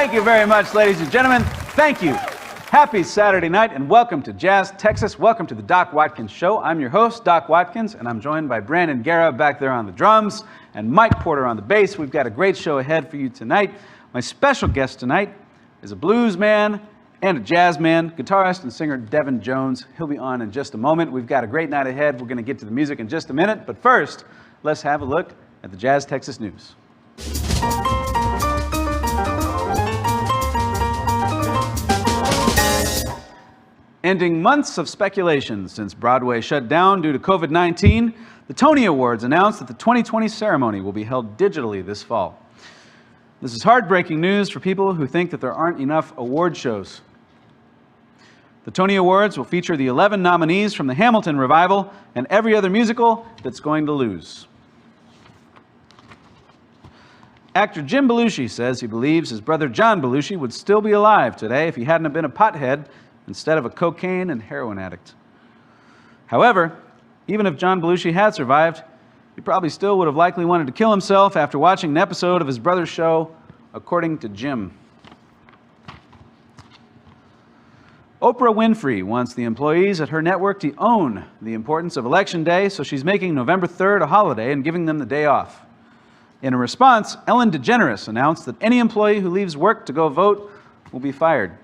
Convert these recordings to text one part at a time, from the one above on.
Thank you very much, ladies and gentlemen. Thank you. Happy Saturday night, and welcome to Jazz Texas. Welcome to the Doc Watkins Show. I'm your host, Doc Watkins, and I'm joined by Brandon Guerra back there on the drums and Mike Porter on the bass. We've got a great show ahead for you tonight. My special guest tonight is a blues man and a jazz man, guitarist and singer Devan Jones. He'll be on in just a moment. We've got a great night ahead. We're going to get to the music in just a minute, but first, let's have a look at the Jazz Texas news. Ending months of speculation since Broadway shut down due to COVID-19, the Tony Awards announced that the 2020 ceremony will be held digitally this fall. This is heartbreaking news for people who think that there aren't enough award shows. The Tony Awards will feature the 11 nominees from the Hamilton revival and every other musical that's going to lose. Actor Jim Belushi says he believes his brother John Belushi would still be alive today if he hadn't been a pothead instead of a cocaine and heroin addict. However, even if John Belushi had survived, he probably still would have likely wanted to kill himself after watching an episode of his brother's show, according to Jim. Oprah Winfrey wants the employees at her network to own the importance of Election Day, so she's making November 3rd a holiday and giving them the day off. In a response, Ellen DeGeneres announced that any employee who leaves work to go vote will be fired.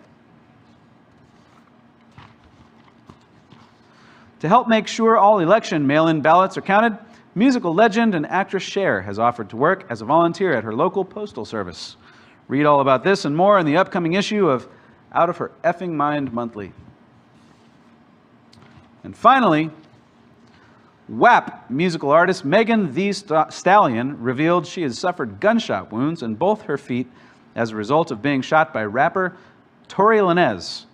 To help make sure all election mail-in ballots are counted, musical legend and actress Cher has offered to work as a volunteer at her local postal service. Read all about this and more in the upcoming issue of Out of Her Effing Mind Monthly. And finally, WAP musical artist Megan Thee Stallion revealed she has suffered gunshot wounds in both her feet as a result of being shot by rapper Tory Lanez.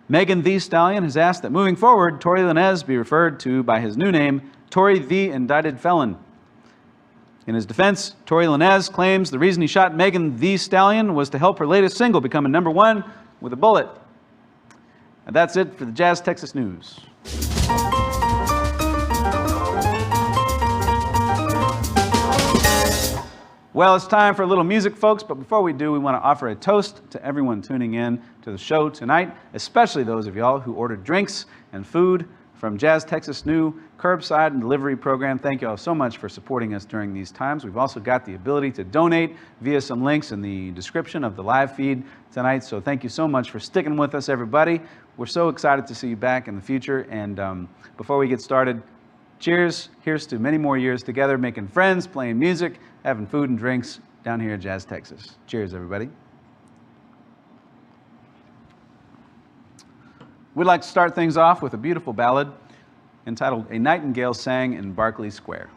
Megan Thee Stallion has asked that moving forward, Tory Lanez be referred to by his new name, Tory the Indicted Felon. In his defense, Tory Lanez claims the reason he shot Megan Thee Stallion was to help her latest single become a #1 with a bullet. And that's it for the Jazz Texas News. Well, it's time for a little music, folks, but before we do, we want to offer a toast to everyone tuning in to the show tonight, especially those of y'all who ordered drinks and food from Jazz Texas' new curbside and delivery program. Thank you all so much for supporting us during these times. We've also got the ability to donate via some links in the description of the live feed tonight, so thank you so much for sticking with us, everybody. We're so excited to see you back in the future, and before we get started, cheers. Here's to many more years together, making friends, playing music, having food and drinks down here at Jazz Texas. Cheers, everybody. We'd like to start things off with a beautiful ballad entitled A Nightingale Sang in Barkley Square.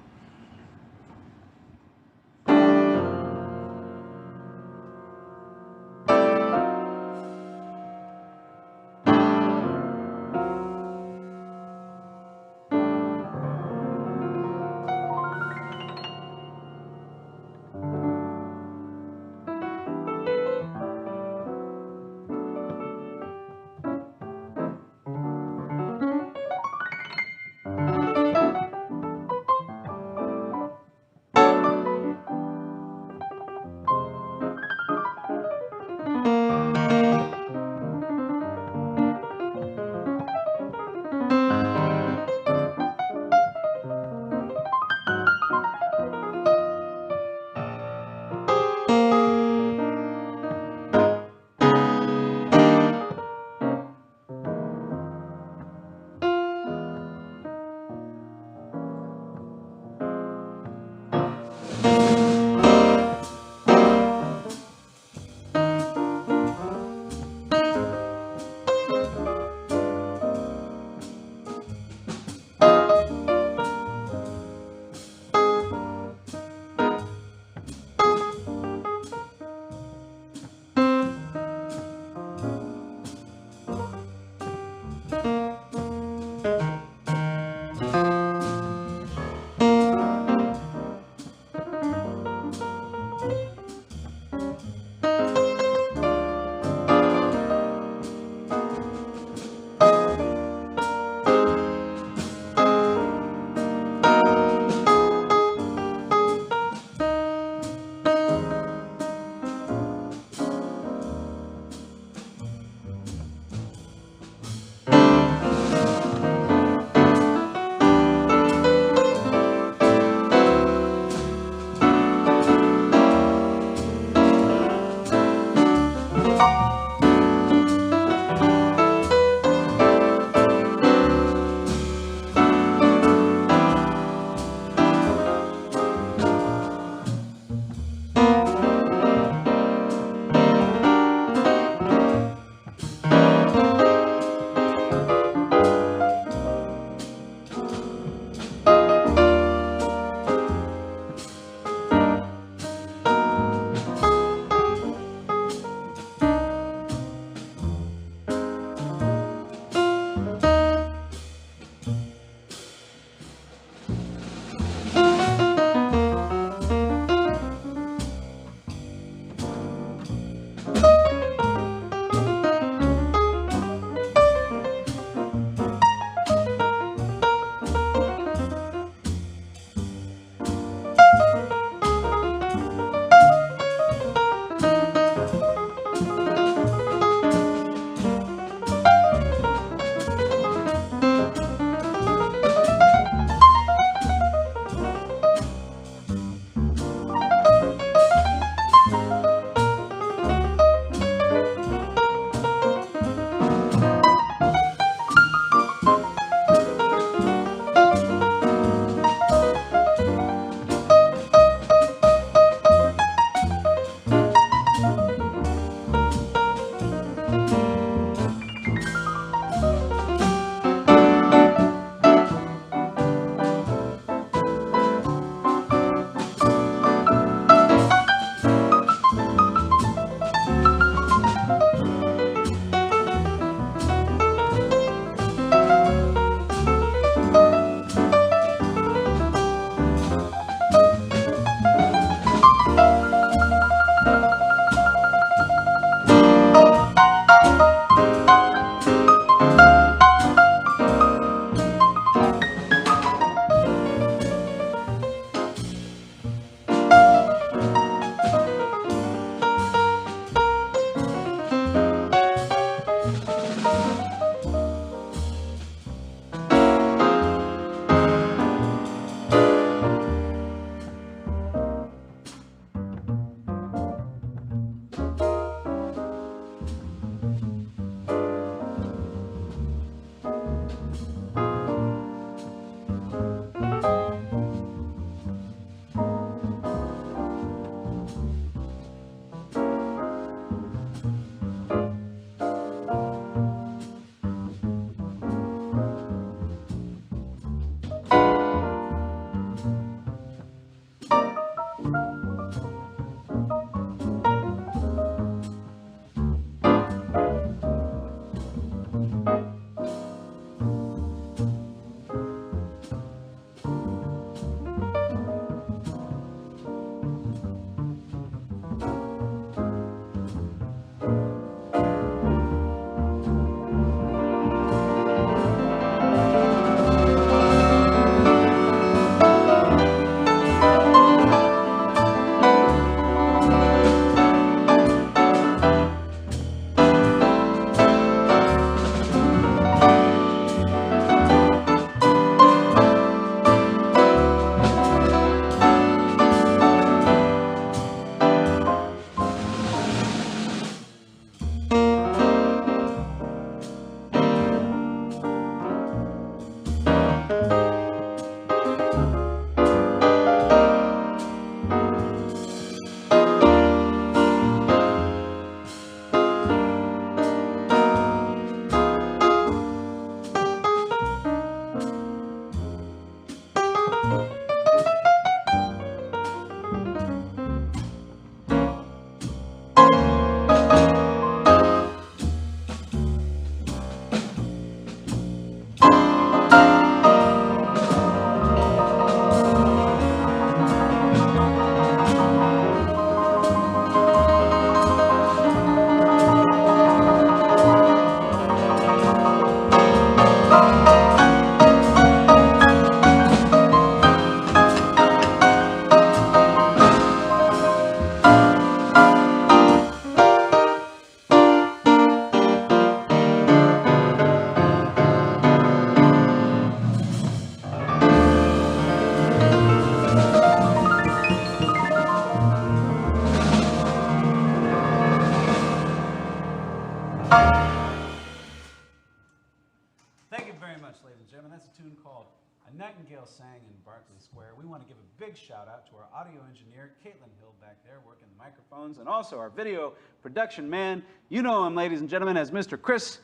Nightingale sang in Barkley Square. We want to give a big shout out to our audio engineer, Caitlin Hill, back there working the microphones, and also our video production man. You know him, ladies and gentlemen, as Mr. Chris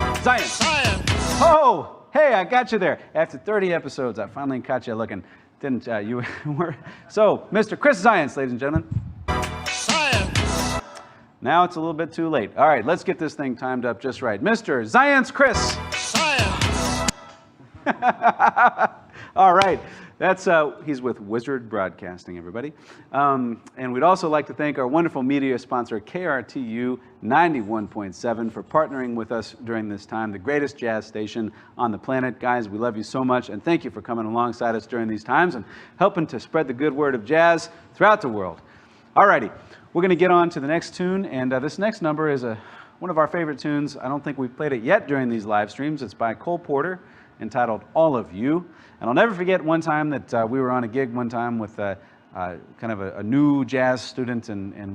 Zients. Oh, hey, I got you there. After 30 episodes, I finally caught you looking. Didn't you? So, Mr. Chris Zients, ladies and gentlemen. Science. Now it's a little bit too late. All right, let's get this thing timed up just right. Mr. Zients Chris. All right, that's he's with Wizard Broadcasting, everybody. And we'd also like to thank our wonderful media sponsor, KRTU 91.7, for partnering with us during this time, the greatest jazz station on the planet. Guys, we love you so much, and thank you for coming alongside us during these times and helping to spread the good word of jazz throughout the world. All righty, we're going to get on to the next tune, and this next number is one of our favorite tunes. I don't think we've played it yet during these live streams. It's by Cole Porter, entitled All of You. And I'll never forget one time that we were on a gig one time with kind of a new jazz student, and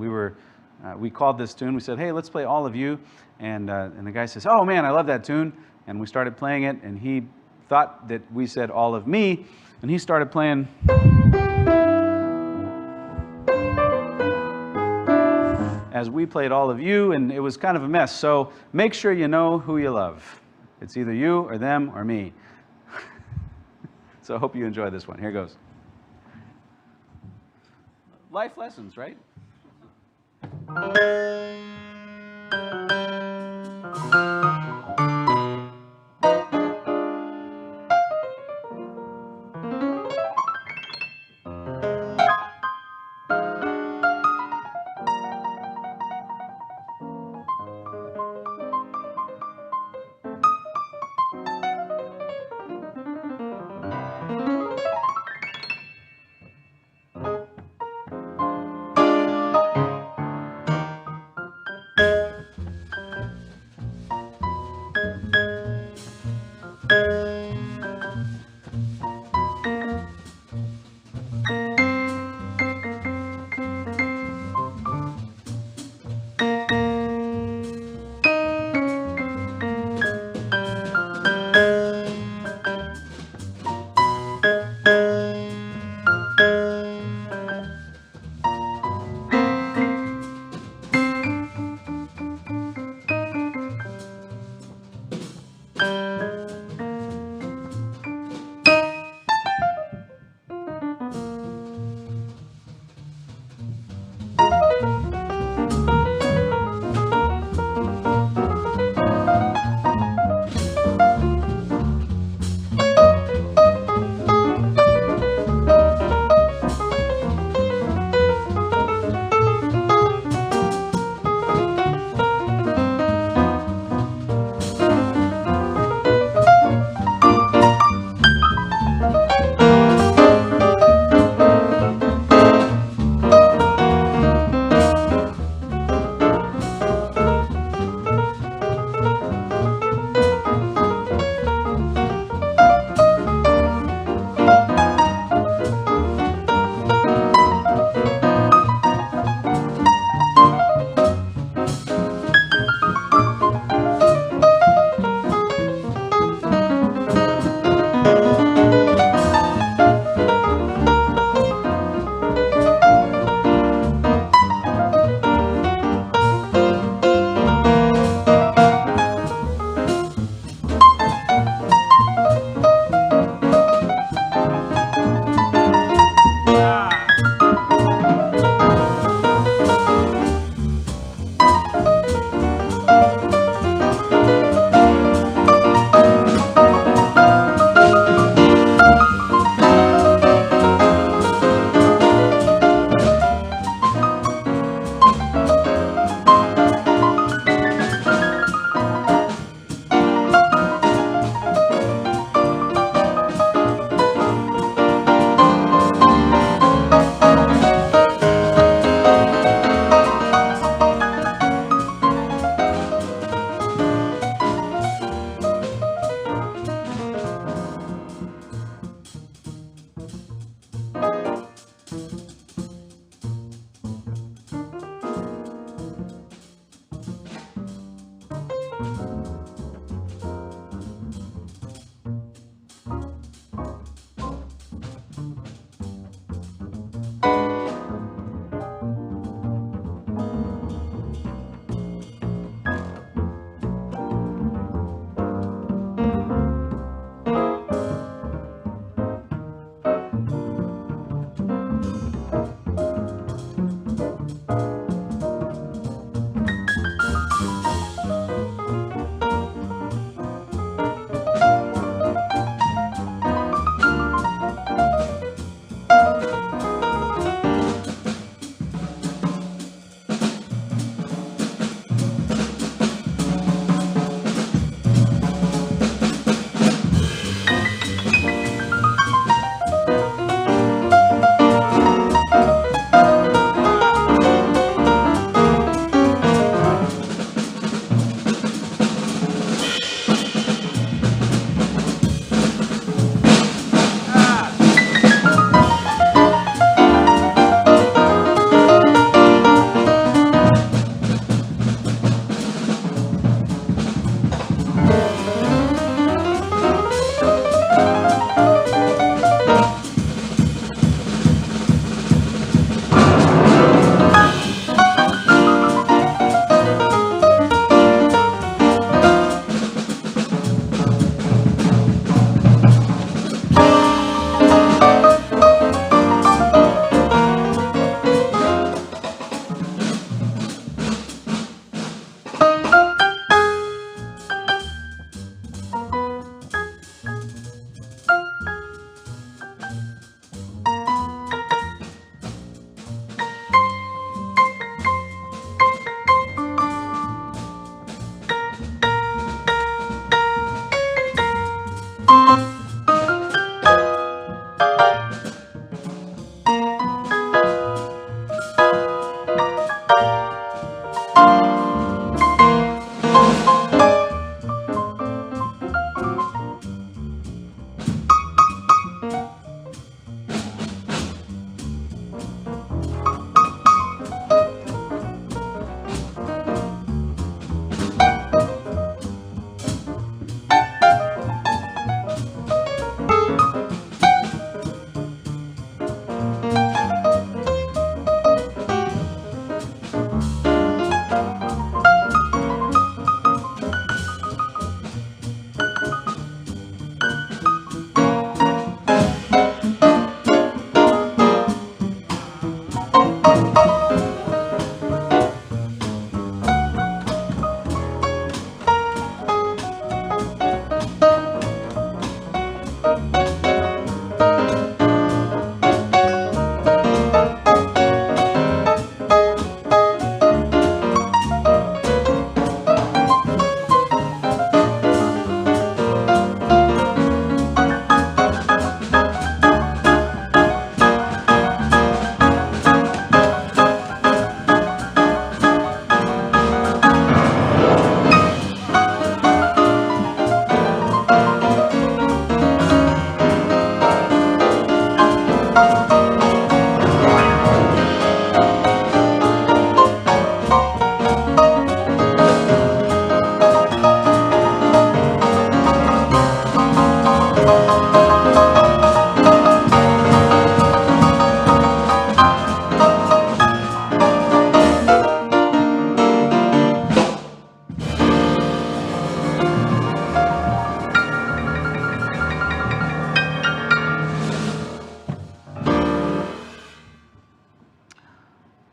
we called this tune. We said, hey, let's play All of You. And the guy says, oh man, I love that tune. And we started playing it, and he thought that we said All of Me, and he started playing as we played All of You, and it was kind of a mess. So make sure you know who you love. It's either you or them or me. So I hope you enjoy this one. Here goes. Life lessons, right?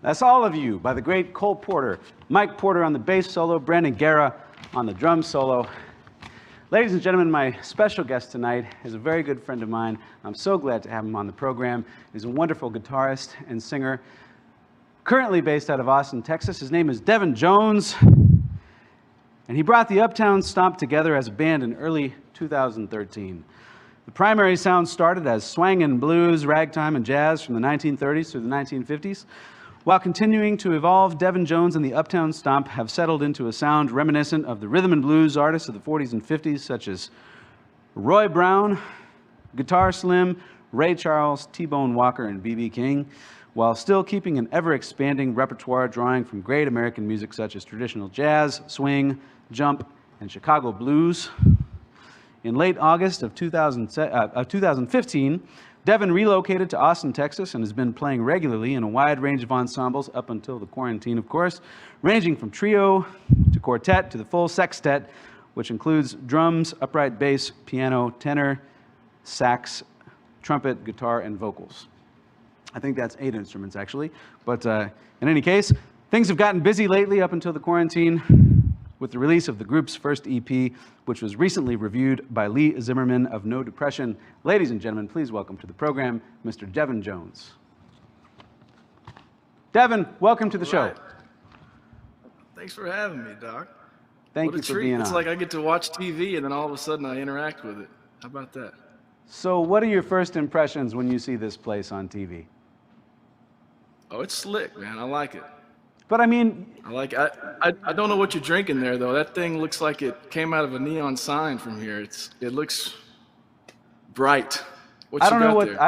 That's All of You by the great Cole Porter. Mike Porter on the bass solo, Brandon Guerra on the drum solo. Ladies and gentlemen, my special guest tonight is a very good friend of mine. I'm so glad to have him on the program. He's a wonderful guitarist and singer, currently based out of Austin, Texas. His name is Devan Jones, and he brought the Uptown Stomp together as a band in early 2013. The primary sound started as swang and blues, ragtime, and jazz from the 1930s through the 1950s. While continuing to evolve, Devan Jones and the Uptown Stomp have settled into a sound reminiscent of the rhythm and blues artists of the 40s and 50s, such as Roy Brown, Guitar Slim, Ray Charles, T-Bone Walker, and B.B. King, while still keeping an ever-expanding repertoire drawing from great American music such as traditional jazz, swing, jump, and Chicago blues. In late August of 2015, Devan relocated to Austin, Texas, and has been playing regularly in a wide range of ensembles up until the quarantine, of course, ranging from trio to quartet to the full sextet, which includes drums, upright bass, piano, tenor, sax, trumpet, guitar, and vocals. I think that's 8 instruments, actually. But in any case, things have gotten busy lately up until the quarantine with the release of the group's first EP, which was recently reviewed by Lee Zimmerman of No Depression. Ladies and gentlemen, please welcome to the program, Mr. Devan Jones. Devan, welcome to the show. Thanks for having me, Doc. Thank you for being on. It's like I get to watch TV and then all of a sudden I interact with it. How about that? So what are your first impressions when you see this place on TV? Oh, it's slick, man. I like it. But I mean, I don't know what you're drinking there though. That thing looks like it came out of a neon sign from here. It looks bright. What I don't you know got what there?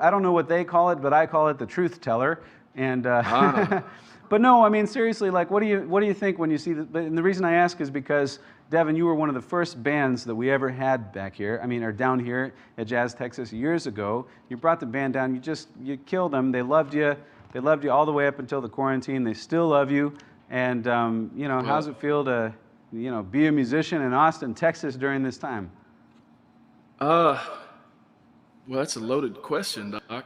I don't know what they call it, but I call it the truth teller. And but no, I mean seriously, like what do you think when you see the? And the reason I ask is because Devan, you were one of the first bands that we ever had back here. I mean, or down here at JazzTexas years ago. You brought the band down. You killed them. They loved you. They loved you all the way up until the quarantine. They still love you. And, you know, how's it feel to, you know, be a musician in Austin, Texas during this time? Well, that's a loaded question, Doc.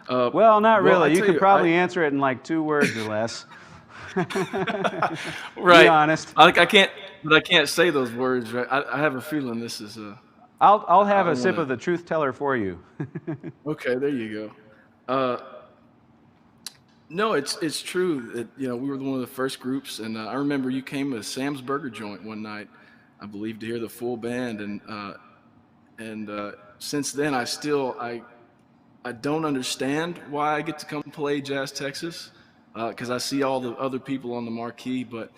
Well, not really. You could you, probably answer it in like 2 words or less. Right. Be honest. I can't say those words, right? I have a feeling this is a... I'll have a sip of the truth teller for you. Okay, there you go. No, it's true that, you know, we were one of the first groups, and I remember you came to Sam's Burger Joint one night, I believe, to hear the full band, and since then I don't understand why I get to come play JazzTexas, because I see all the other people on the marquee, but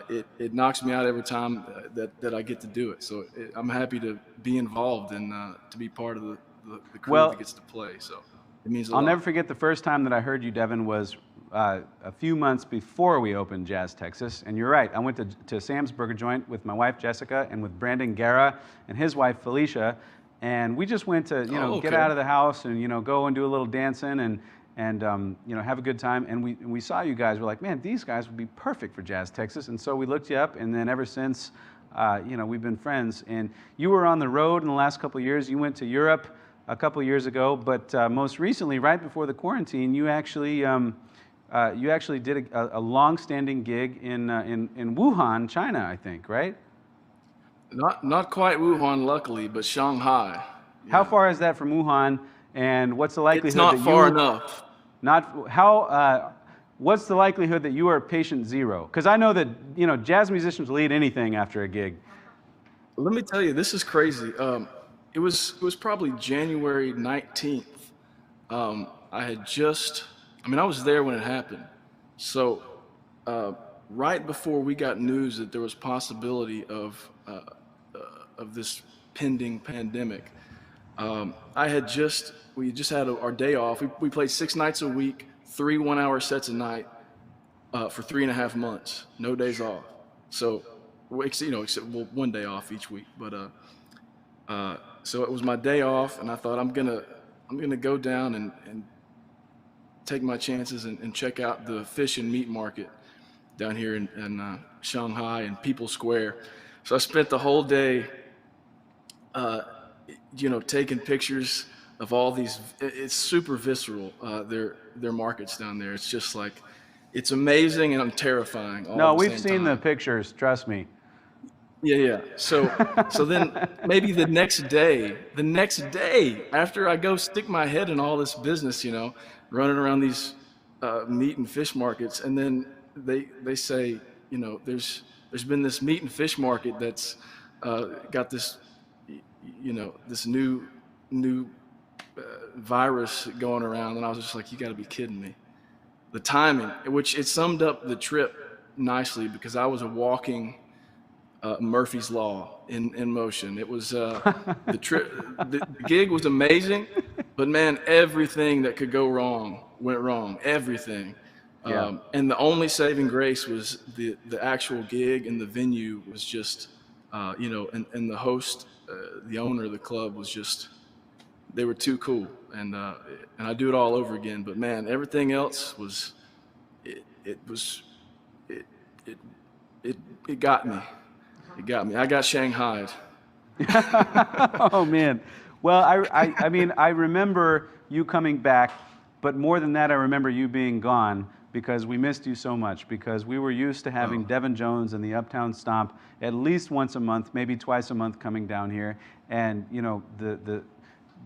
it knocks me out every time that I get to do it. So I'm happy to be involved and to be part of the crew Well, that gets to play. So it means a I'll lot. never forget the first time that I heard you, Devan, was a few months before we opened JazzTexas. And you're right, I went to Sam's Burger Joint with my wife, Jessica, and with Brandon Guerra and his wife, Felicia. And we just went to, get out of the house and, go and do a little dancing and have a good time. And we saw you guys. We're like, man, these guys would be perfect for JazzTexas. And so we looked you up, and then ever since, we've been friends. And you were on the road in the last couple of years. You went to Europe a couple of years ago, but most recently, right before the quarantine, you actually did a long-standing gig in Wuhan, China, I think, right? Not quite Wuhan, luckily, but Shanghai. How far is that from Wuhan, and what's the likelihood It's not that far enough. What's the likelihood that you are patient zero? Because I know that jazz musicians will eat anything after a gig. Let me tell you, this is crazy. It was probably January 19th. I was there when it happened. So right before we got news that there was possibility of this pending pandemic, we just had our day off. We played 6 nights a week, 3 1-hour sets a night for 3.5 months, no days off. So, except 1 day off each week. But so it was my day off, and I thought I'm gonna go down and take my chances and check out the fish and meat market down here in Shanghai and People's Square. So I spent the whole day, taking pictures of all these. It's super visceral. Their markets down there. It's just like, it's amazing and terrifying. No, we've seen the pictures. Trust me. Yeah. So then maybe the next day after I go stick my head in all this business, running around these meat and fish markets, and then they say, there's been this meat and fish market that's got this, this new virus going around, and I was just like, you got to be kidding me. The timing, which it summed up the trip nicely, because I was a walking Murphy's Law in motion. It was the trip. The gig was amazing, but man, everything that could go wrong went wrong. Everything. Yeah. And the only saving grace was the actual gig, and the venue was just, and the host, the owner of the club was just, they were too cool, and I'd do it all over again. But man, everything else was, it got me. It got me. I got shanghaied. Oh man. Well, I remember you coming back, but more than that, I remember you being gone, because we missed you so much, because we were used to having Devan Jones and the Uptown Stomp at least once a month, maybe twice a month, coming down here. And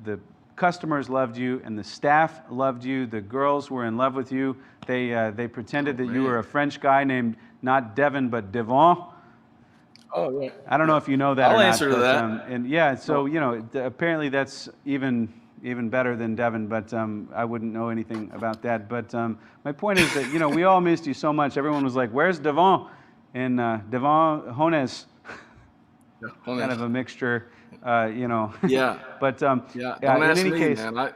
the customers loved you, and the staff loved you. The girls were in love with you. They pretended that you were a French guy named not Devan but Devan. Oh yeah. I don't know if you know that. I'll or not, answer to that. And yeah, so apparently that's even better than Devan, but I wouldn't know anything about that. But my point is that we all missed you so much. Everyone was like, "Where's Devan?" And Devan Jones, kind of a mixture, Yeah. But Yeah. in Don't ask any me, case, man.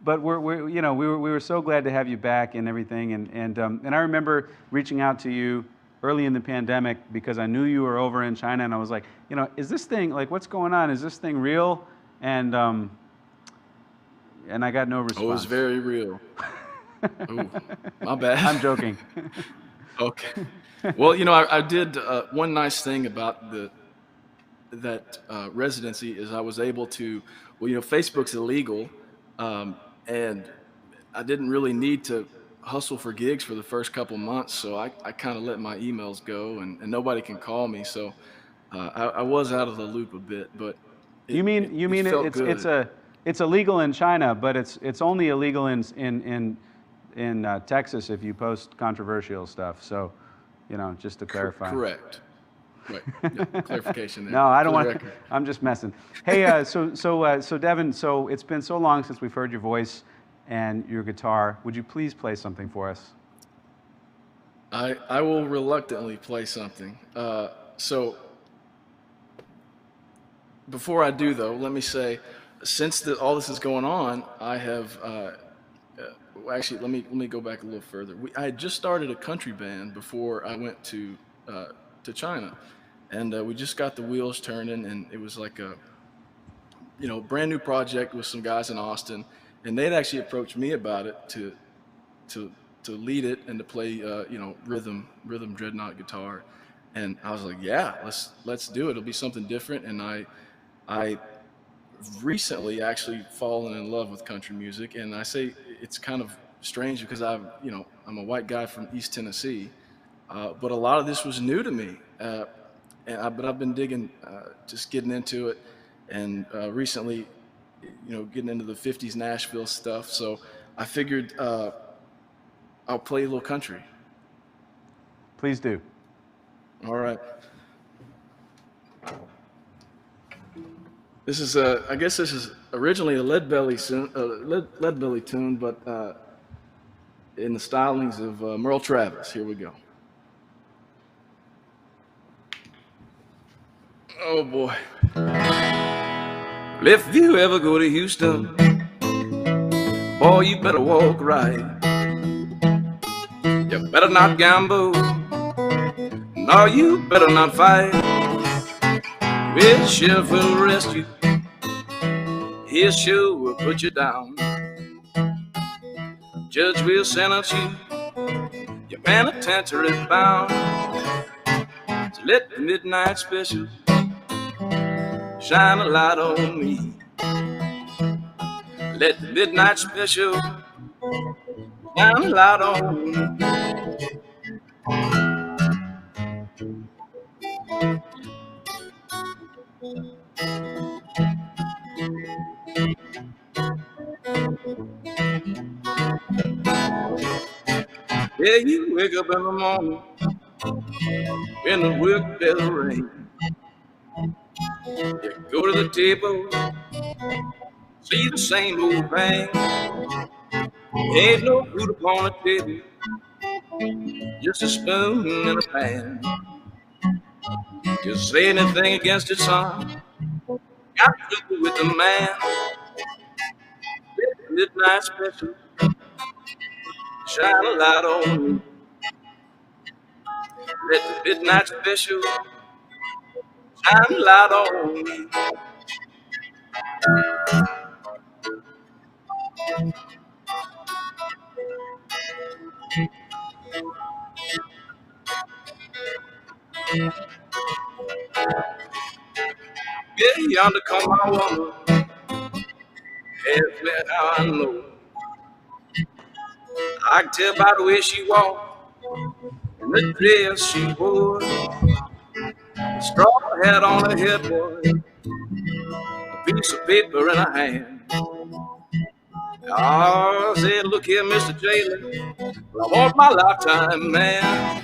but we were so glad to have you back and everything. And I remember reaching out to you early in the pandemic, because I knew you were over in China, and I was like, is this thing, like, what's going on? Is this thing real? And I got no response. Oh, it was very real. Ooh, my bad. I'm joking. Okay. Well, I did one nice thing about that residency is I was able to, Facebook's illegal, and I didn't really need to hustle for gigs for the first couple months, so I kind of let my emails go, and nobody can call me, so I was out of the loop a bit. But it's illegal in China, but it's only illegal in Texas if you post controversial stuff. So, just to clarify. Correct. Right. Yeah, clarification there. No, I don't want. I'm just messing. Hey, so Devan, so it's been so long since we've heard your voice and your guitar. Would you please play something for us? I will reluctantly play something. So Before I do though, let me say, since all this is going on, I have actually let me go back a little further. I had just started a country band before I went to China, and we just got the wheels turning, and it was like a brand new project with some guys in Austin, and they'd actually approached me about it to to lead it and to play rhythm dreadnought guitar, and I was like, yeah, let's do it. It'll be something different, and I recently actually fallen in love with country music, and I say it's kind of strange because I'm a white guy from East Tennessee, but a lot of this was new to me, but I've been digging, just getting into it, and recently, getting into the '50s Nashville stuff. So I figured I'll play a little country. Please do. All right. This is I guess this is originally a Lead Belly tune, but in the stylings of Merle Travis. Here we go. Oh boy. Well, if you ever go to Houston, boy, you better walk right. You better not gamble. No, you better not fight. Well, sheriff will arrest you. His show will put you down. Judge will sentence you. Your penitentiary bound. So let the midnight special shine a light on me. Let the midnight special shine a light on me. Yeah, you wake up in the morning when the work bell ring. You go to the table, see the same old thing. Ain't no food upon the table, just a spoon and a pan. You say anything against it, son, got trouble with the man. Let the midnight special shine a light on me. Let the midnight special shine a light on me. Yeah, yonder come my woman, ask me how I know. I can tell by the way she walked and the dress she wore. A straw hat on her head, boy, a piece of paper in her hand. I said, look here, Mr. Jailer, I want my lifetime man.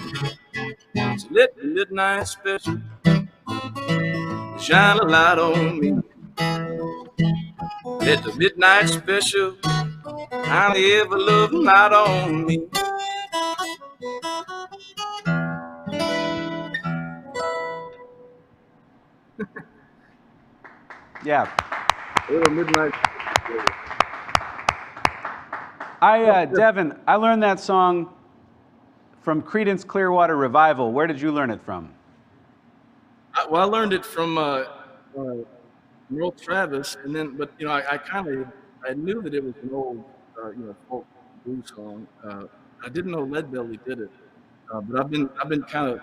So let the midnight special shine a light on me. Let the midnight special shine the ever loving light on me. Yeah. Midnight. Devan, I learned that song from Creedence Clearwater Revival. Where did you learn it from? I learned it from Merle Travis, and then, but I knew that it was an old, folk blues song. I didn't know Lead Belly did it, but I've been kind of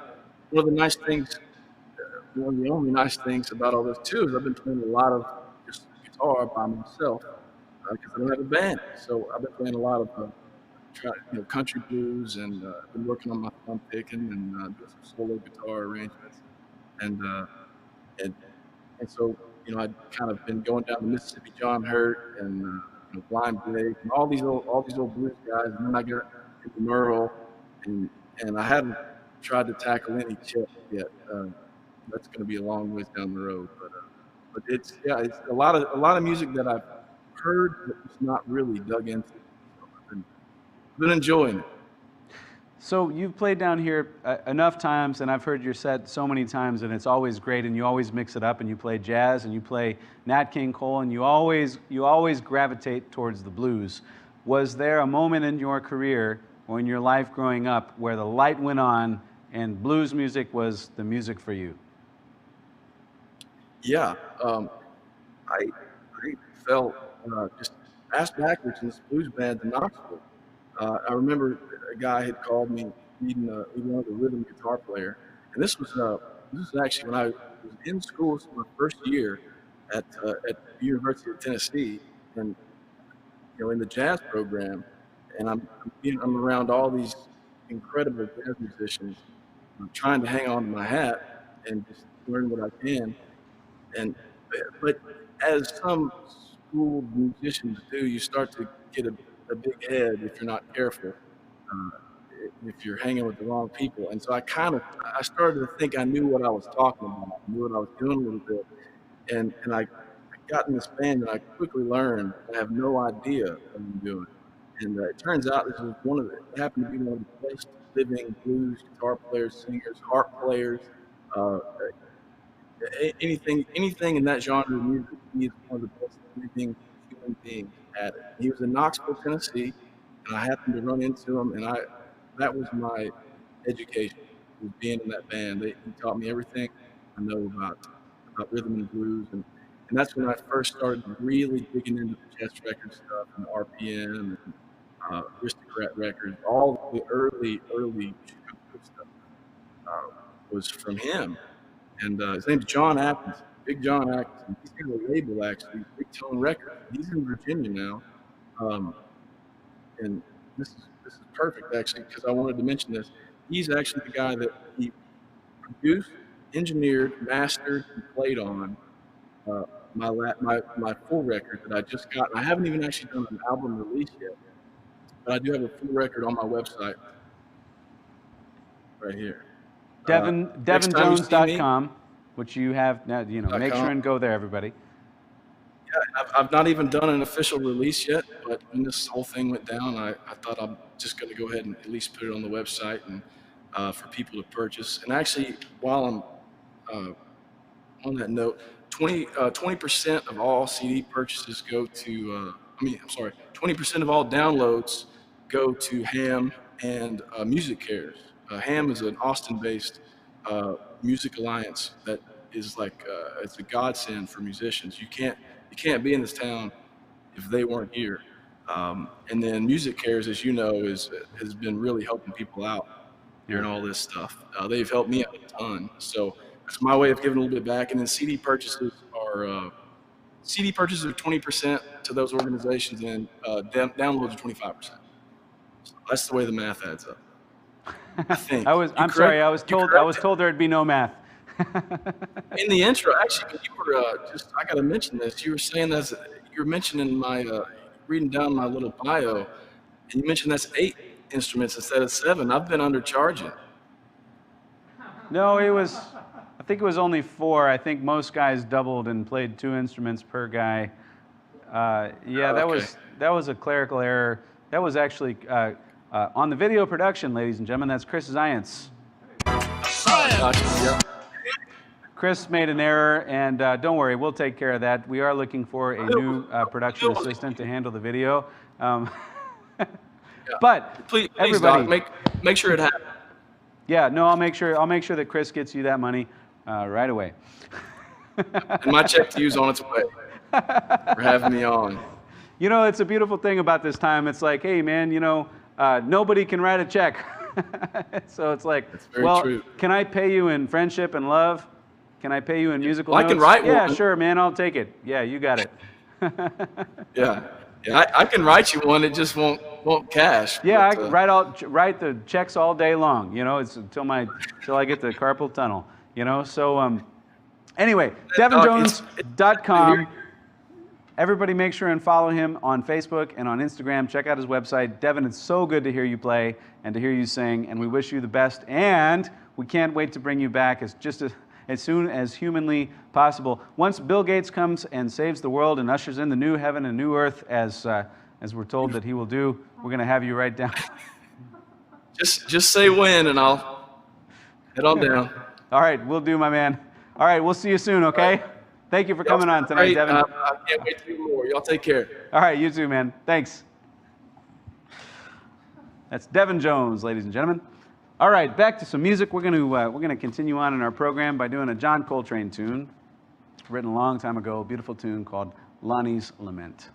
one of the nice things, one of the only nice things about all this too is I've been playing a lot of just guitar by myself because I don't have a band. So I've been playing a lot of country blues, and I've been working on my thumb picking and doing some solo guitar arrangements, and and so I'd kind of been going down the Mississippi John Hurt and Blind Blake and all these old blues guys, and then I got into Merle, and I hadn't tried to tackle any Chet yet. That's going to be a long ways down the road, but it's a lot of music that I've heard but it's not really dug into. So I've been enjoying it. So you've played down here enough times, and I've heard your set so many times, and it's always great, and you always mix it up, and you play jazz, and you play Nat King Cole, and you always gravitate towards the blues. Was there a moment in your career or in your life growing up where the light went on and blues music was the music for you? Yeah, I felt just ass backwards in this blues band in Knoxville. I remember a guy had called me needing wanted a rhythm guitar player, and this was actually when I was in school. This was my first year at the University of Tennessee, and in the jazz program, and I'm around all these incredible jazz musicians. I'm trying to hang on to my hat and just learn what I can. But as some school musicians do, you start to get a big head if you're not careful, uh, if you're hanging with the wrong people. And so I started to think I knew what I was talking about, I knew what I was doing a little bit. And I got in this band, and I quickly learned I have no idea what I'm doing. And it turns out this was happened to be one of the best living blues guitar players, singers, harp players, uh, anything in that genre of music. He is one of the best living human beings at it. He was in Knoxville, Tennessee, and I happened to run into him, and that was my education, was being in that band. He taught me everything I know about rhythm and blues, and that's when I first started really digging into the Jazz record stuff and RPM and Aristocrat records. All the early Chicago stuff was from him. And his name's John Atkins, Big John Atkins. He's got a label, actually, Big Tone Records. He's in Virginia now. And this is perfect, actually, because I wanted to mention this. He's actually the guy that he produced, engineered, mastered, and played on my full record that I just got. I haven't even actually done an album release yet, but I do have a full record on my website right here. DevanJones.com, which you have now. Make sure and go there, everybody. Yeah, I've not even done an official release yet, but when this whole thing went down, I thought I'm just going to go ahead and at least put it on the website and for people to purchase. And actually, while I'm on that note, 20% of all CD purchases go to. 20% of all downloads go to Ham and Music Cares. Ham is an Austin-based music alliance that is like it's a godsend for musicians. You can't be in this town if they weren't here. And then Music Cares, as you know, has been really helping people out during all this stuff. They've helped me out a ton. So that's my way of giving a little bit back. And then CD purchases are 20% to those organizations, and downloads are 25%. So that's the way the math adds up. I think. I'm sorry. I was told there'd be no math. In the intro, actually, you were I got to mention this. You were saying you were mentioning my reading down my little bio, and you mentioned that's 8 instruments instead of 7. I've been undercharging. No, I think it was only 4. I think most guys doubled and played 2 instruments per guy. That was a clerical error. That was actually on the video production, ladies and gentlemen. That's Chris Zients. Chris made an error, and don't worry, we'll take care of that. We are looking for a new production assistant to handle the video. But please, everybody, Doc, make sure it happens. Yeah, no, I'll make sure that Chris gets you that money right away. And my check to you's on its way for having me on. It's a beautiful thing about this time. It's like, hey, man, nobody can write a check. So it's like, true. Can I pay you in friendship and love? Can I pay you in musical notes? I can write one. Yeah, sure, man, I'll take it. Yeah, you got it. Yeah, I can write you one. It just won't cash. Yeah, but, I write the checks all day long. It's until I get the carpal tunnel. So anyway, DevanJones.com. Everybody make sure and follow him on Facebook and on Instagram. Check out his website. Devan, it's so good to hear you play and to hear you sing, and we wish you the best. And we can't wait to bring you back as soon as humanly possible. Once Bill Gates comes and saves the world and ushers in the new heaven and new earth, as we're told that he will do, we're going to have you right down. Just say when, and I'll head on down. All right, we'll do, my man. All right, we'll see you soon, okay? Right. Thank you for coming on tonight, Devan. I can't wait to do more. Y'all take care. All right, you too, man. Thanks. That's Devan Jones, ladies and gentlemen. All right, back to some music. We're gonna continue on in our program by doing a John Coltrane tune, written a long time ago. A beautiful tune called Lonnie's Lament.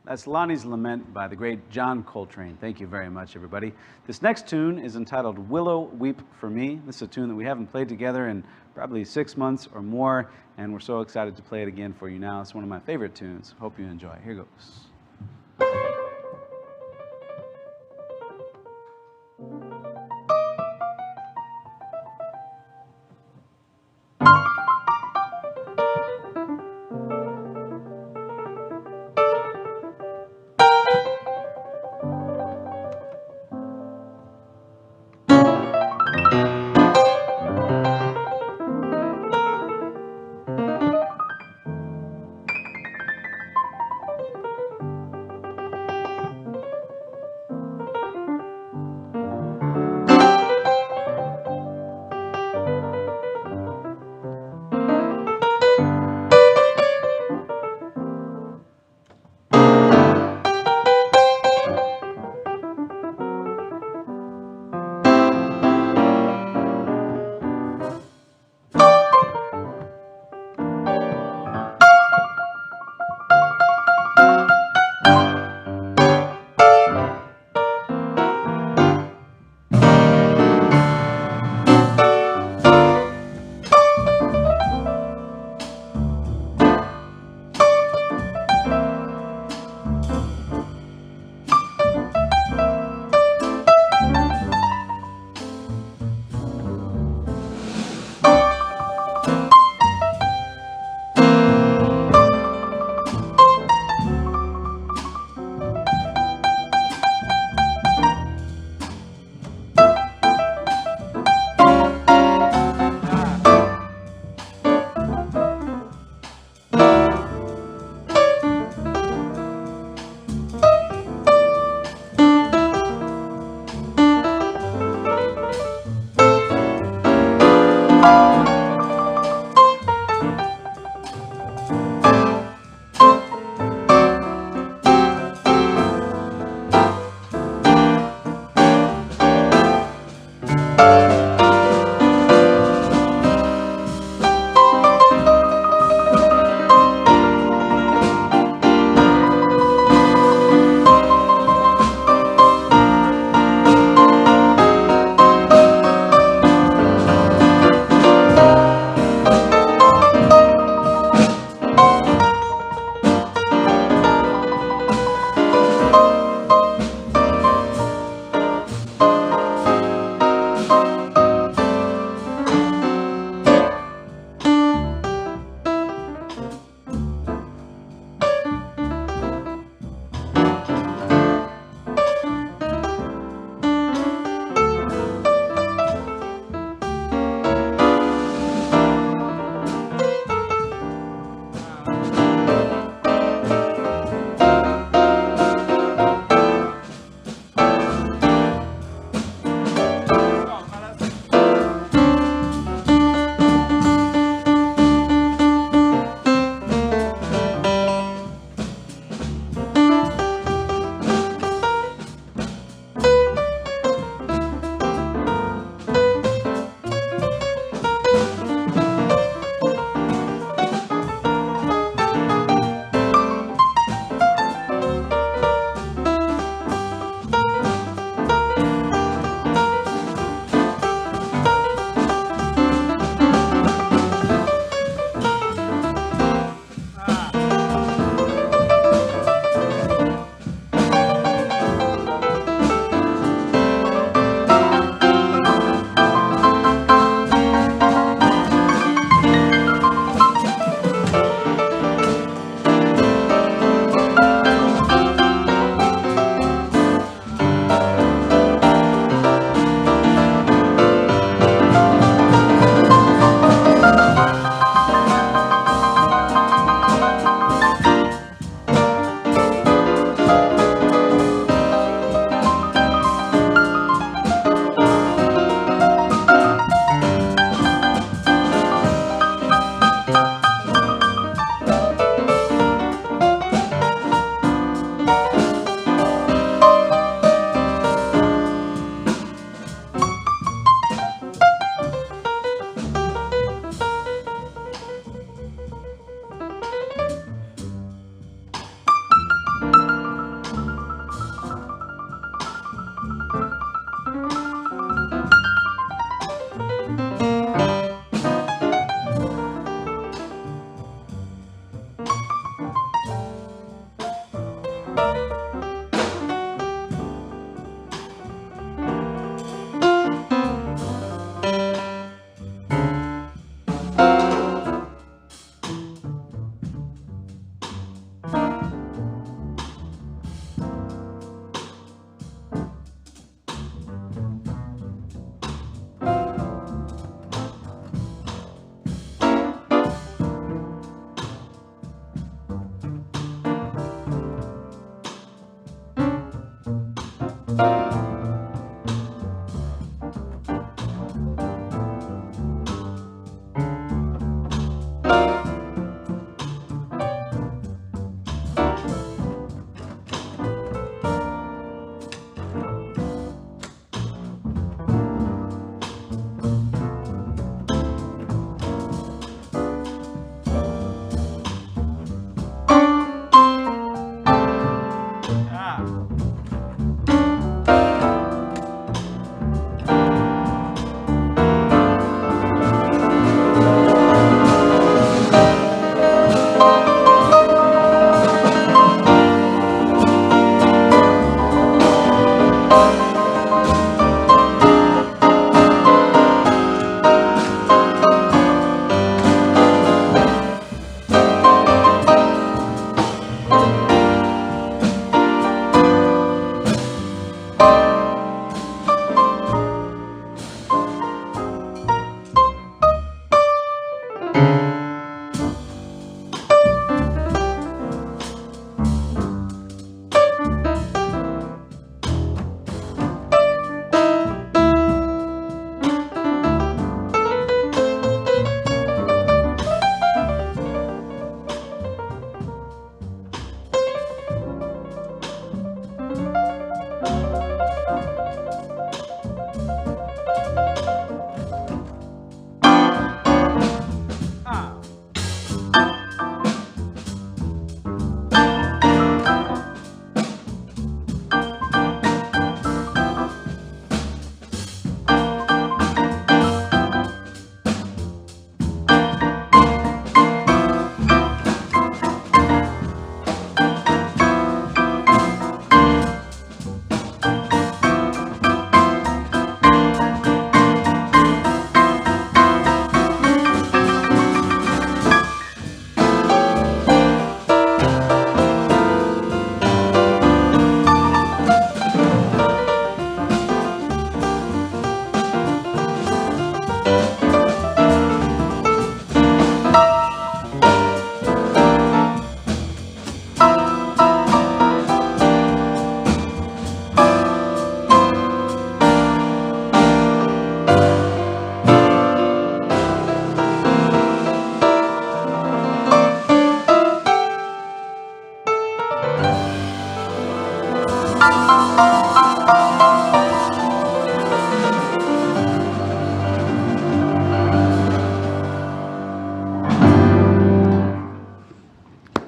That's Lonnie's Lament by the great John Coltrane. Thank you very much, everybody. This next tune is entitled Willow Weep for Me. This is a tune that we haven't played together in probably 6 months or more, and we're so excited to play it again for you now. It's one of my favorite tunes. Hope you enjoy. Here goes.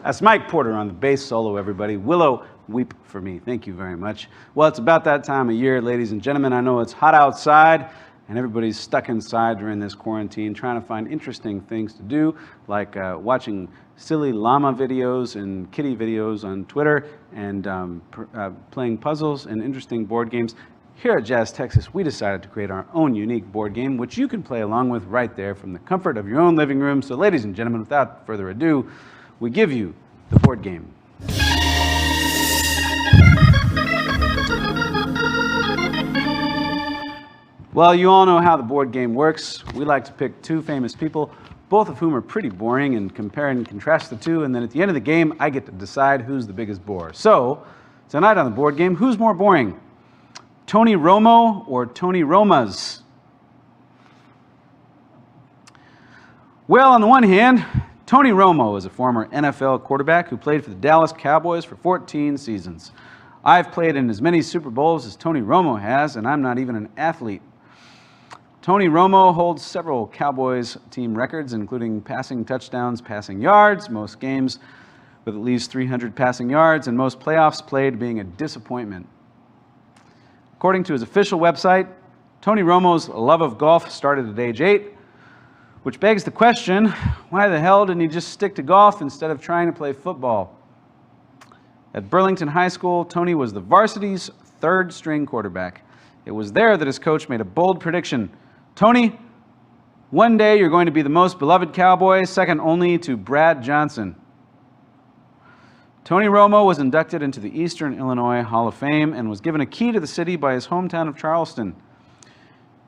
That's Mike Porter on the bass solo, everybody. Willow, weep for me. Thank you very much. Well, it's about that time of year, ladies and gentlemen. I know it's hot outside, and everybody's stuck inside during this quarantine, trying to find interesting things to do, like watching silly llama videos and kitty videos on Twitter, and playing puzzles and interesting board games. Here at Jazz Texas, we decided to create our own unique board game, which you can play along with right there from the comfort of your own living room. So, ladies and gentlemen, without further ado, we give you the board game. Well, you all know how the board game works. We like to pick two famous people, both of whom are pretty boring, and compare and contrast the two, and then at the end of the game, I get to decide who's the biggest bore. So, tonight on the board game, who's more boring? Tony Romo or Tony Romas? Well, on the one hand, Tony Romo is a former NFL quarterback who played for the Dallas Cowboys for 14 seasons. I've played in as many Super Bowls as Tony Romo has, and I'm not even an athlete. Tony Romo holds several Cowboys team records, including passing touchdowns, passing yards, most games with at least 300 passing yards, and most playoffs played being a disappointment. According to his official website, Tony Romo's love of golf started at age 8, which begs the question, why the hell didn't he just stick to golf instead of trying to play football? At Burlington High School, Tony was the varsity's third-string quarterback. It was there that his coach made a bold prediction. Tony, one day you're going to be the most beloved Cowboy, second only to Brad Johnson. Tony Romo was inducted into the Eastern Illinois Hall of Fame and was given a key to the city by his hometown of Charleston.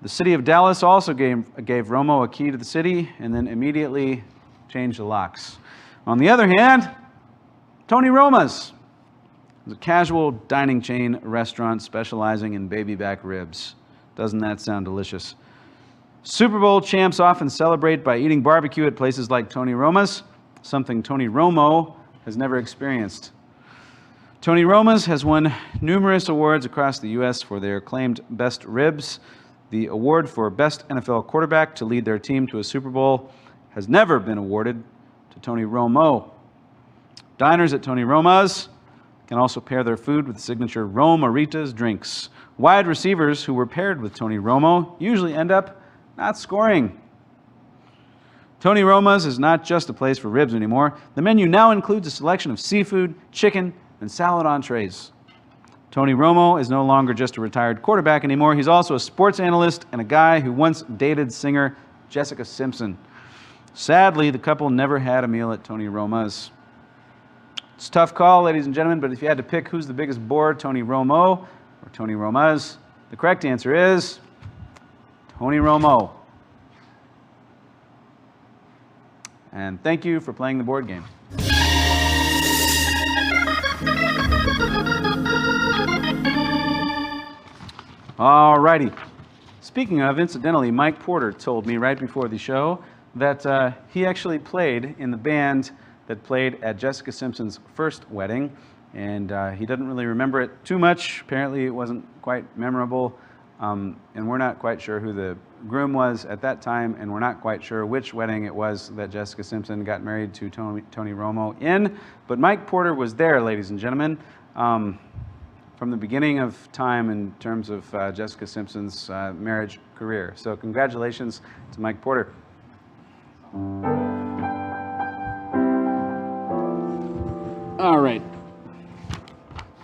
The city of Dallas also gave Romo a key to the city and then immediately changed the locks. On the other hand, Tony Romas. It's a casual dining chain restaurant specializing in baby back ribs. Doesn't that sound delicious? Super Bowl champs often celebrate by eating barbecue at places like Tony Roma's, something Tony Romo has never experienced. Tony Roma's has won numerous awards across the U.S. for their acclaimed best ribs. The award for best NFL quarterback to lead their team to a Super Bowl has never been awarded to Tony Romo. Diners at Tony Roma's can also pair their food with signature Romaritas drinks. Wide receivers who were paired with Tony Romo usually end up not scoring. Tony Roma's is not just a place for ribs anymore. The menu now includes a selection of seafood, chicken, and salad entrees. Tony Romo is no longer just a retired quarterback anymore. He's also a sports analyst and a guy who once dated singer Jessica Simpson. Sadly, the couple never had a meal at Tony Roma's. It's a tough call, ladies and gentlemen, but if you had to pick who's the biggest bore, Tony Romo or Tony Roma's, the correct answer is Tony Romo. And thank you for playing the board game. All righty. Speaking of, incidentally, Mike Porter told me right before the show that he actually played in the band that played at Jessica Simpson's first wedding, and he doesn't really remember it too much. Apparently, it wasn't quite memorable, and we're not quite sure who the groom was at that time, and we're not quite sure which wedding it was that Jessica Simpson got married to Tony Romo in, but Mike Porter was there, ladies and gentlemen, from the beginning of time in terms of Jessica Simpson's marriage career. So congratulations to Mike Porter. All right.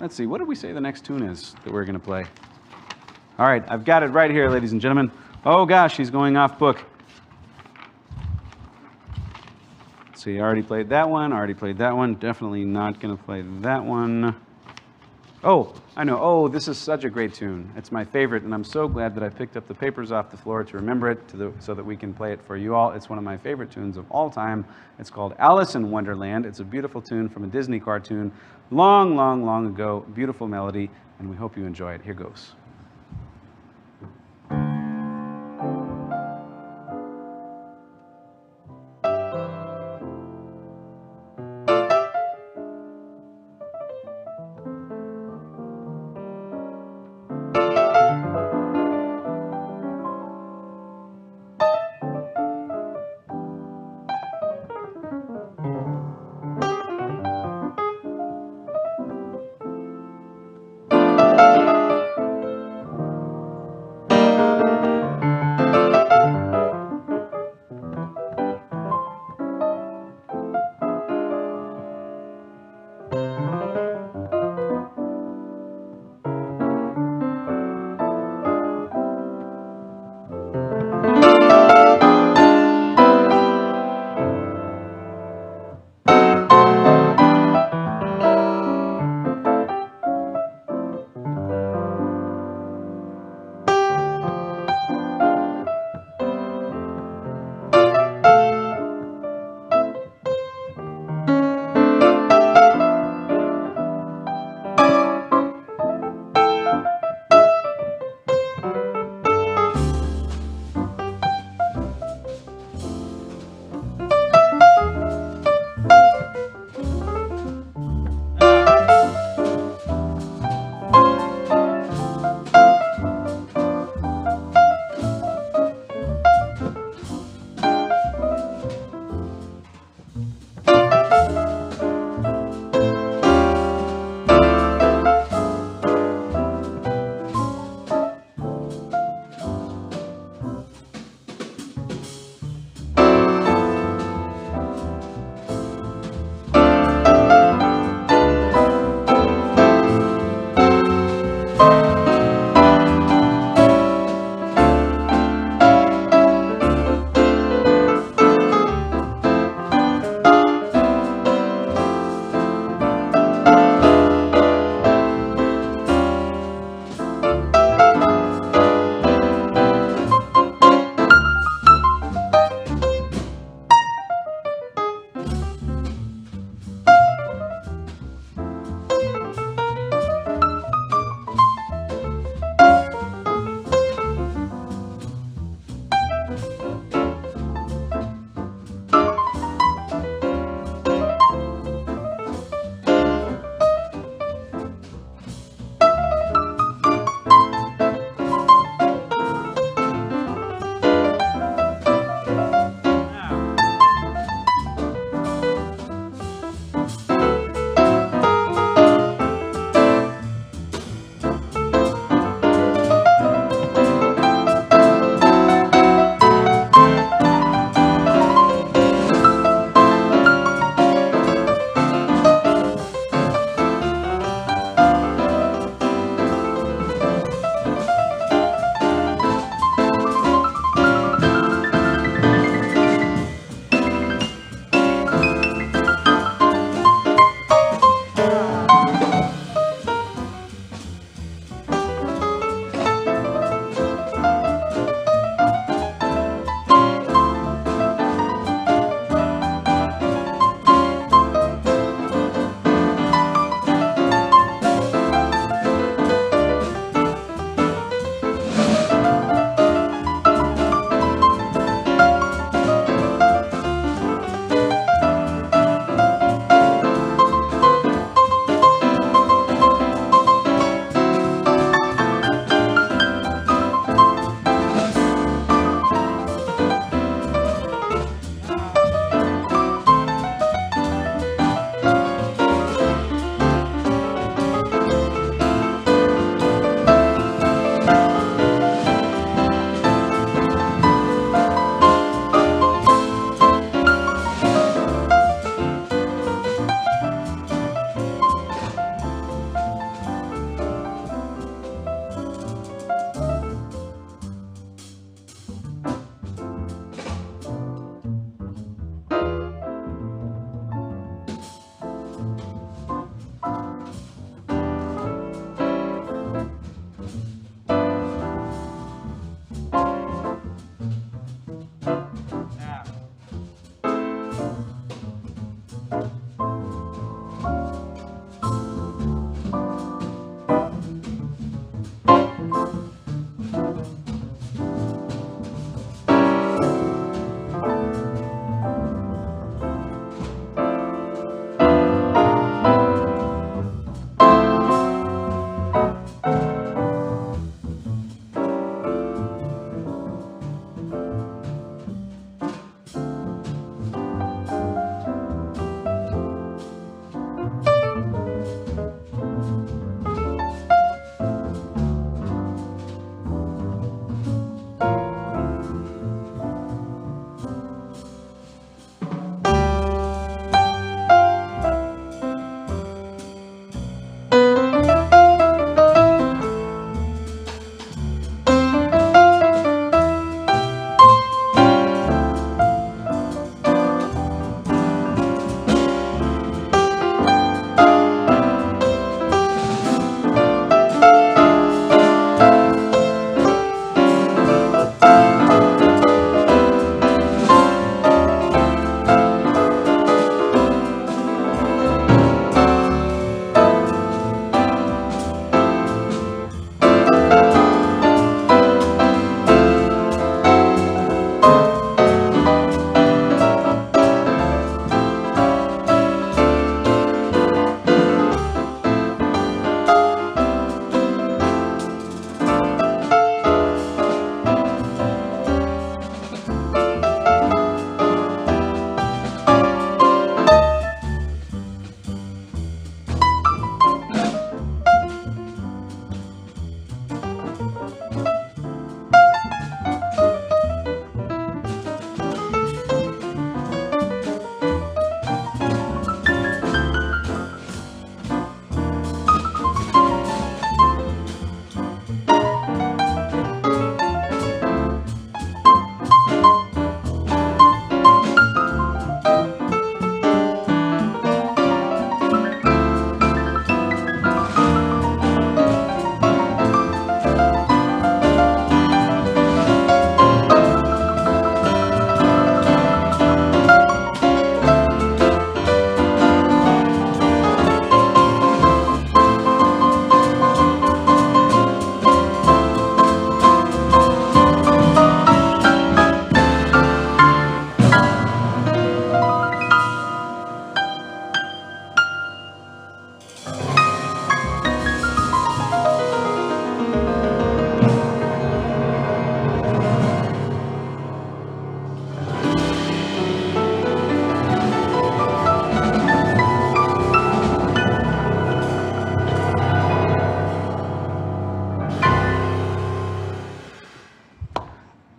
Let's see, what did we say the next tune is that we're going to play? All right, I've got it right here, ladies and gentlemen. Oh gosh, he's going off book. Let's see, I already played that one, definitely not going to play that one. Oh, I know. Oh, this is such a great tune. It's my favorite, and I'm so glad that I picked up the papers off the floor to remember it so that we can play it for you all. It's one of my favorite tunes of all time. It's called Alice in Wonderland. It's a beautiful tune from a Disney cartoon long, long, long ago. Beautiful melody, and we hope you enjoy it. Here goes.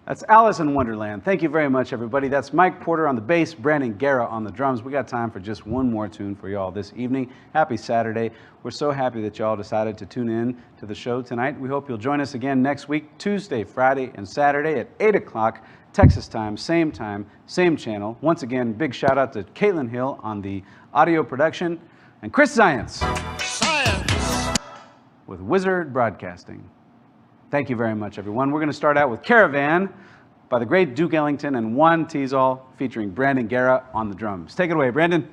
That's Alice in Wonderland. Thank you very much, everybody. That's Mike Porter on the bass, Brandon Guerra on the drums. We got time for just one more tune for y'all this evening. Happy Saturday. We're so happy that y'all decided to tune in to the show tonight. We hope you'll join us again next week, Tuesday, Friday, and Saturday at 8 o'clock Texas time, same channel. Once again, big shout out to Caitlin Hill on the audio production and Chris Science with Wizard Broadcasting. Thank you very much, everyone. We're going to start out with Caravan by the great Duke Ellington and Juan Teasall featuring Brandon Guerra on the drums. Take it away, Brandon.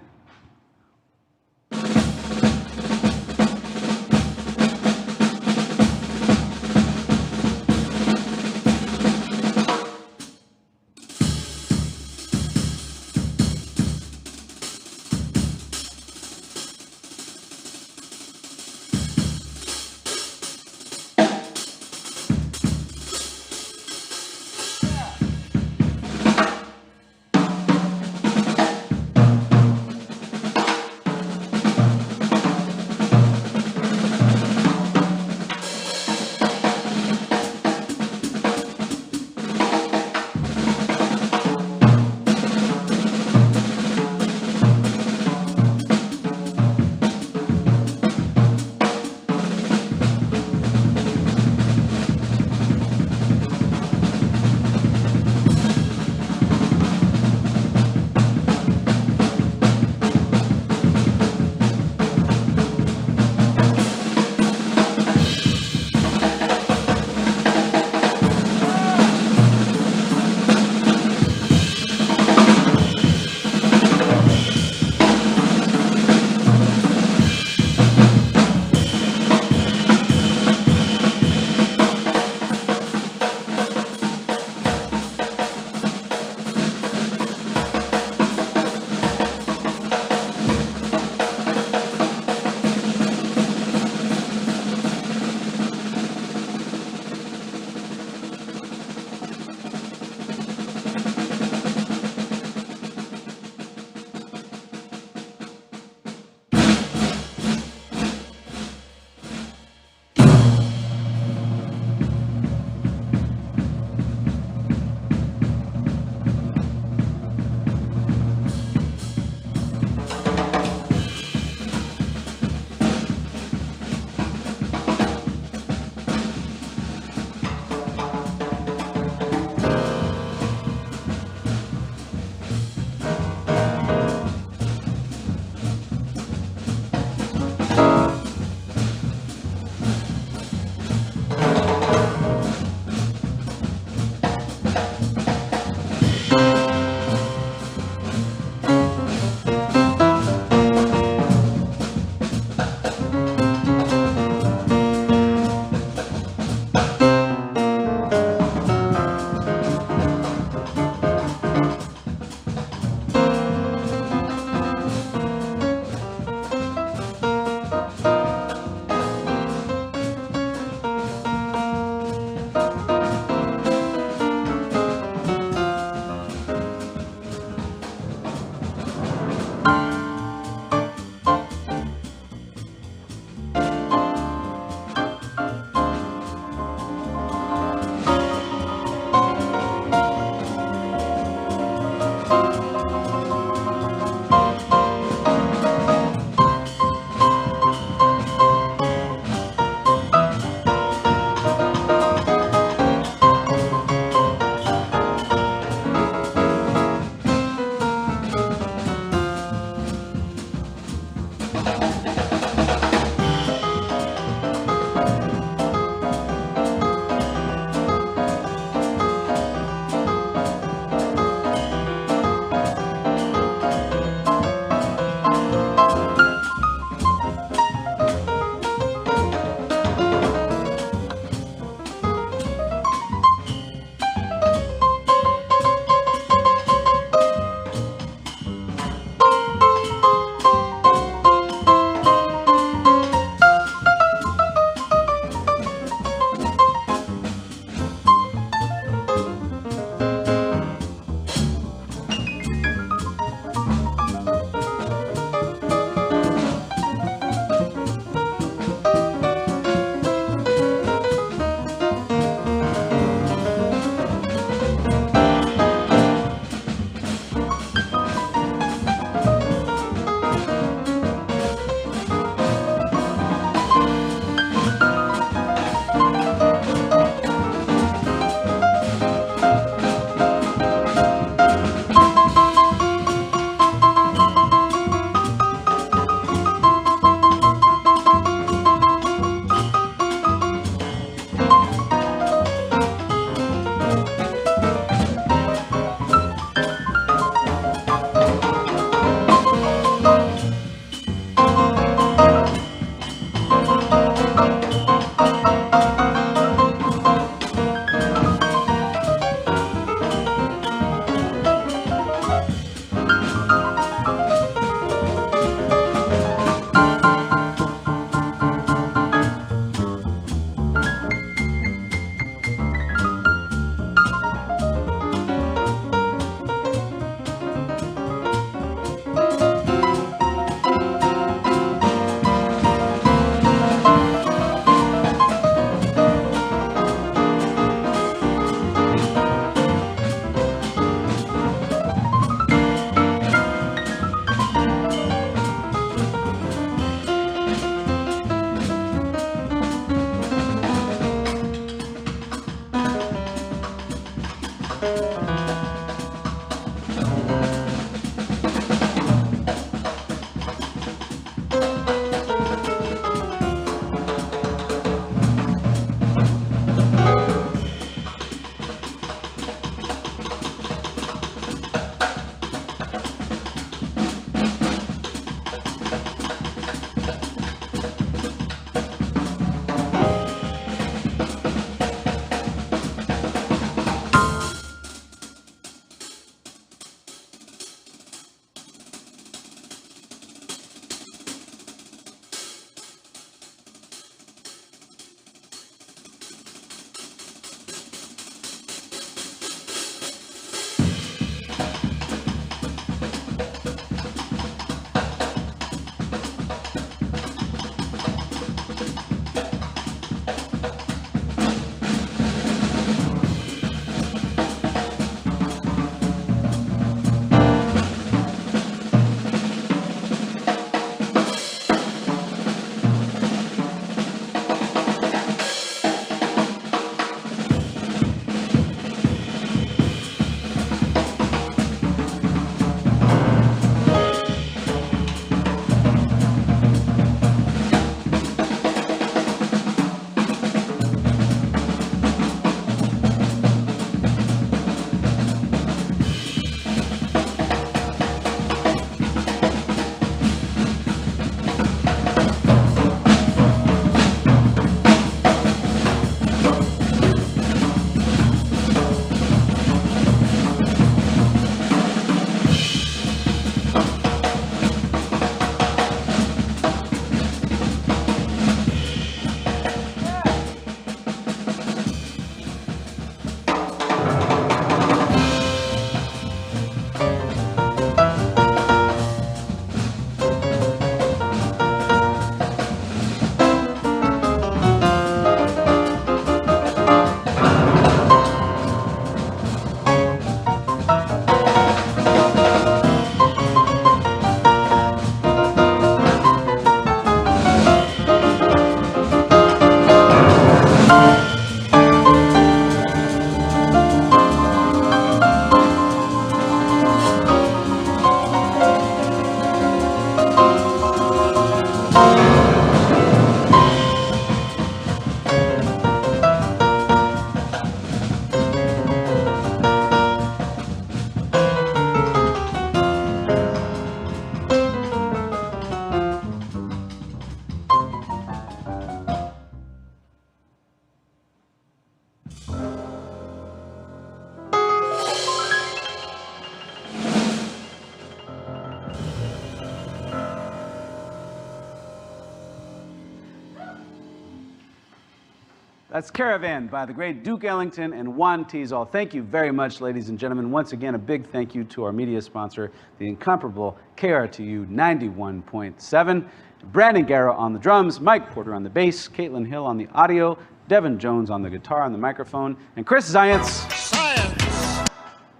That's Caravan by the great Duke Ellington and Juan Teasall. Thank you very much, ladies and gentlemen. Once again, a big thank you to our media sponsor, the incomparable KRTU 91.7. Brandon Guerra on the drums, Mike Porter on the bass, Caitlin Hill on the audio, Devan Jones on the guitar on the microphone, and Chris Zients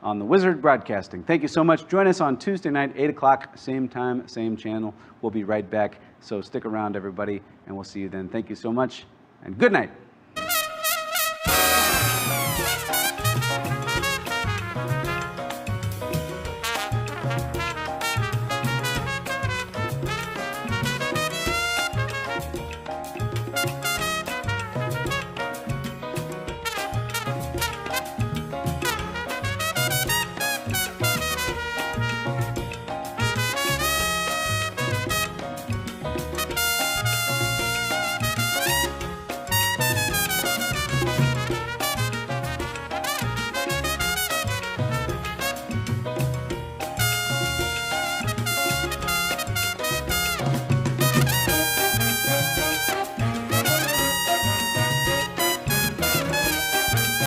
on the Wizard Broadcasting. Thank you so much. Join us on Tuesday night, 8 o'clock, same time, same channel. We'll be right back. So stick around, everybody, and we'll see you then. Thank you so much, and good night.